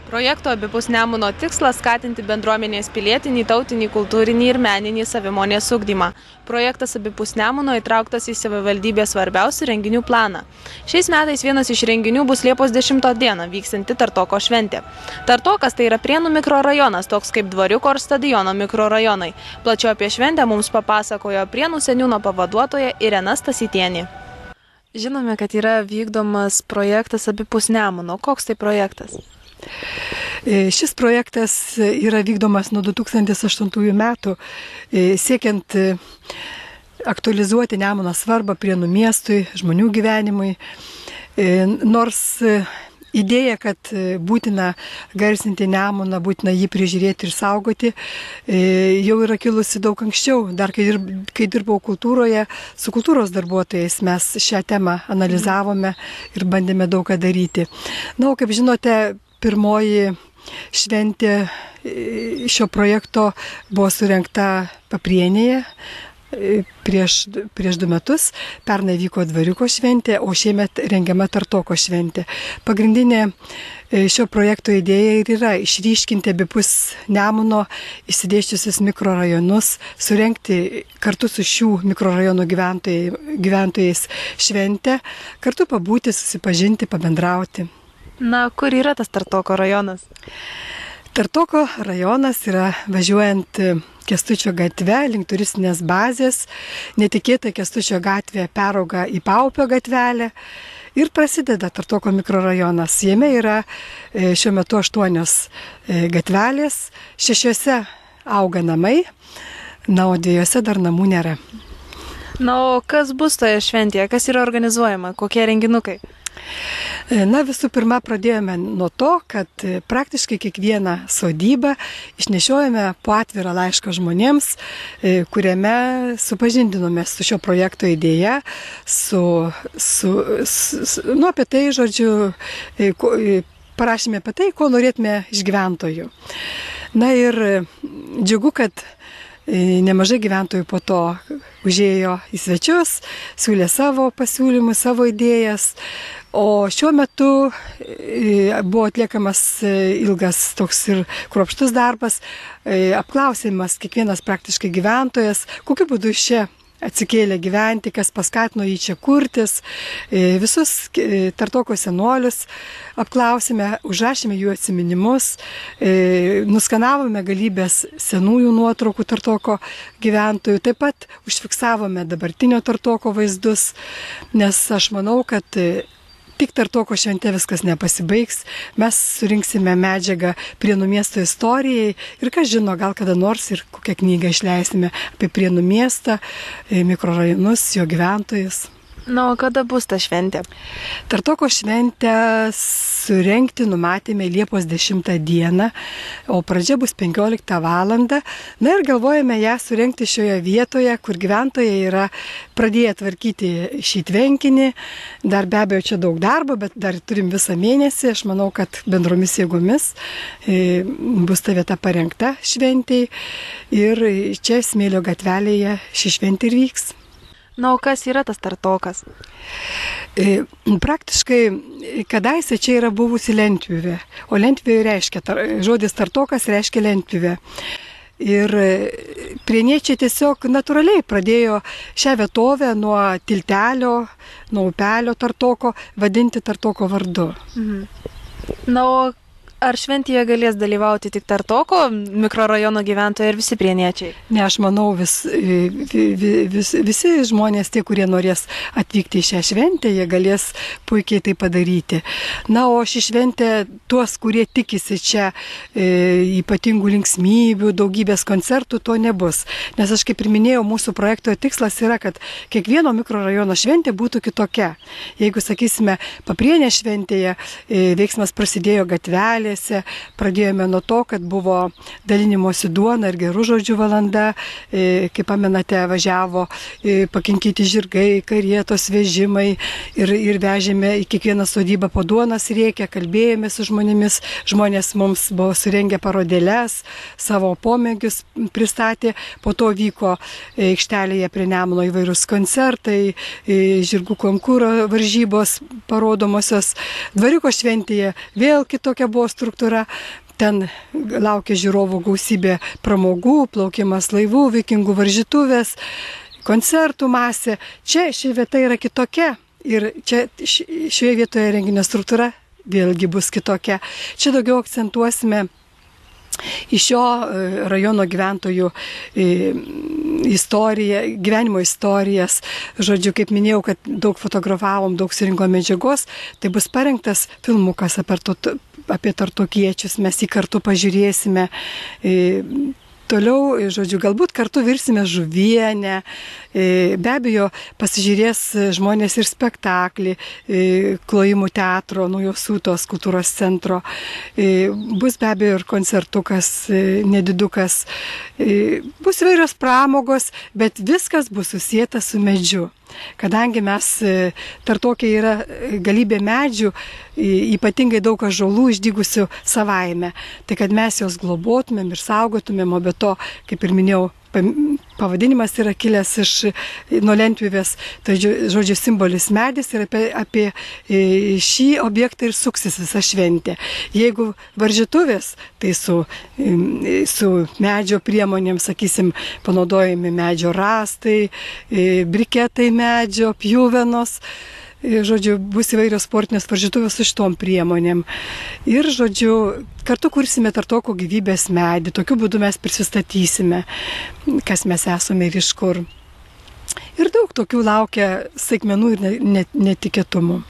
Projekto Abipus Nemuno tikslas skatinti bendruomenės pilietinį, tautinį, kultūrinį ir meninį savimonės ugdymą. Projektas Abipus Nemuno įtrauktas į savivaldybės svarbiausių renginių planą. Šiais metais vienas iš renginių bus Liepos 10 dieną vyksinti Tartoko šventė. Tartokas tai yra Prienų mikrorajonas, toks kaip Dvariuko ar Stadiono mikrorajonai. Plačiau apie šventę mums papasakojo Prienų seniūno pavaduotoja Irena Stasytienė. Žinome, kad yra vykdomas projektas Abipus Nemuno. Koks tai projektas? Šis projektas yra vykdomas nuo 2008 metų, siekiant aktualizuoti Nemuno svarbą Prienų miestui, žmonių gyvenimui. Nors idėja, kad būtina garsinti Nemuną, būtina jį prižiūrėti ir saugoti, jau yra kilusi daug anksčiau. Dar kai dirbau kultūroje, su kultūros darbuotojais mes šią temą analizavome ir bandėme daug ką daryti. Na, o kaip žinote, pirmoji šventė šio projekto buvo surengta Paprienėje prieš 2 metus. Pernai vyko Dvariuko šventė, o šiemet rengiama Tartoko šventė. Pagrindinė šio projekto idėja ir yra išryškinti abipus Nemuno išsidėsčiusius mikrorajonus, surengti kartu su šių mikrorajonų gyventojais šventę, kartu pabūti, susipažinti, pabendrauti. Na, kur yra tas Tartoko rajonas? Tartoko rajonas yra važiuojant Kęstučio gatve link turistinės bazės. Netikėtai Kęstučio gatvė perauga į Paupio gatvelę ir prasideda Tartoko mikrorajonas. Jame yra šiuo metu 8 gatvelės, 6 auga namai, na, o 2 dar namų nėra. Na, o kas bus toje šventėje? Kas yra organizuojama? Kokie renginukai? Na, visų pirma, pradėjome nuo to, kad praktiškai kiekvieną sodybą išnešiojame po atvirą laišką žmonėms, kuriame supažindinome su šio projekto idėja, apie tai, žodžiu, parašėme apie tai, ko norėtume iš gyventojų. Na ir džiugu, kad nemažai gyventojų po to užėjo į svečius, siūlė savo pasiūlymus, savo idėjas. O šiuo metu buvo atliekamas ilgas toks ir kruopštus darbas, apklausimas kiekvienas praktiškai gyventojas, kokiu būdu čia atsikėlė gyventi, kas paskatino jį čia kurtis. Visus Tartoko senolius apklausėme, užrašėme jų atsiminimus, nuskanavome galybės senųjų nuotraukų Tartoko gyventojų, taip pat užfiksavome dabartinio Tartoko vaizdus, nes aš manau, kad tik Tartoko šventė viskas nepasibaigs. Mes surinksime medžiagą Prienų miesto istorijai ir kas žino, gal kada nors ir kokią knygą išleisime apie Prienų miestą, mikrorajonus, jo gyventojus. Na, o kada bus ta šventė? Tartoko šventę surengti numatėme Liepos 10 dieną, o pradžia bus 15 valandą. Na ir galvojame ją surengti šioje vietoje, kur gyventojai yra pradėję tvarkyti šį tvenkinį. Dar be abejo čia daug darbo, bet dar turim visą mėnesį. Aš manau, kad bendromis jėgomis bus ta vieta parengta šventėj. Ir čia Smėlio gatvelėje ši šventė ir vyks. Na, o kas yra tas Tartokas? Praktiškai, kadaise čia yra buvusi lentpjūvė, o lentpjūvė reiškia, žodis Tartokas reiškia lentpjūvė. Ir prieniečiai tiesiog natūraliai pradėjo šią vietovę nuo tiltelio, nuo upelio Tartoko vadinti Tartoko vardu. Na, o ar šventėje galės dalyvauti tik Tartoko mikrorajono gyventojai ir visi prieniečiai? Ne, aš manau, visi žmonės, tie, kurie norės atvykti į šią šventę, jie galės puikiai tai padaryti. Na, o ši šventė, tuos, kurie tikisi čia ypatingų linksmybių, daugybės koncertų, to nebus. Nes aš kaip ir minėjau, mūsų projekto tikslas yra, kad kiekvieno mikrorajono šventė būtų kitokia. Jeigu, sakysime, Paprienė šventėje veiksmas prasidėjo gatvelė, pradėjome nuo to, kad buvo dalinimosi duona ir gerų žodžių valanda. Kaip pamenate, važiavo pakinkyti žirgai, karietos vežimai ir vežėme į kiekvieną sodybą po duonos riekę, kalbėjome su žmonėmis. Žmonės mums buvo surengę parodėles, savo pomėgius pristatė. Po to vyko aikštelėje prie Nemuno įvairūs koncertai, žirgų konkūro varžybos, parodomosios. Dvariuko šventėje vėl kitokia buvo struktūra. Ten laukia žiūrovų gausybė pramogų, plaukimas laivų, vikingų varžytuvės, koncertų masė. Čia ši vieta yra kitokia ir čia šioje vietoje renginio struktūra vėlgi bus kitokia. Čia daugiau akcentuosime į šio rajono gyventojų istoriją, gyvenimo istorijas. Žodžiu, kaip minėjau, kad daug fotografavom, daug surinko medžiagos, tai bus parengtas filmukas apie tartokiečius, mes jį kartu pažiūrėsime. Toliau, žodžiu, galbūt kartu virsime žuvienę, be abejo pasižiūrės žmonės ir spektaklį Klojimų teatro, Naujos Ūtos kultūros centro, bus be abejo ir koncertukas, nedidukas, bus įvairios pramogos, bet viskas bus susijęta su medžiu. Kadangi mes Tartoke yra galybė medžių, ypatingai daug ąžuolų išdygusių savaime, tai kad mes jos globotumėm ir saugotumėm, o be to, kaip ir minėjau, pavadinimas yra kilęs iš nuo lentpjūvės, tai žodžiu simbolis medis ir apie šį objektą ir suksis visa šventė. Jeigu varžytuvės, tai su medžio priemonėm, sakysim, panaudojami medžio rąstai, briketai medžio, pjuvenos. Žodžiu, bus įvairios sportinės varžytuvės su šitom priemonėm. Ir, žodžiu, kartu kursime Tartoko gyvybės medį. Tokiu būdu mes prisistatysime, kas mes esame ir iš kur. Ir daug tokių laukia staigmenų ir netikėtumų.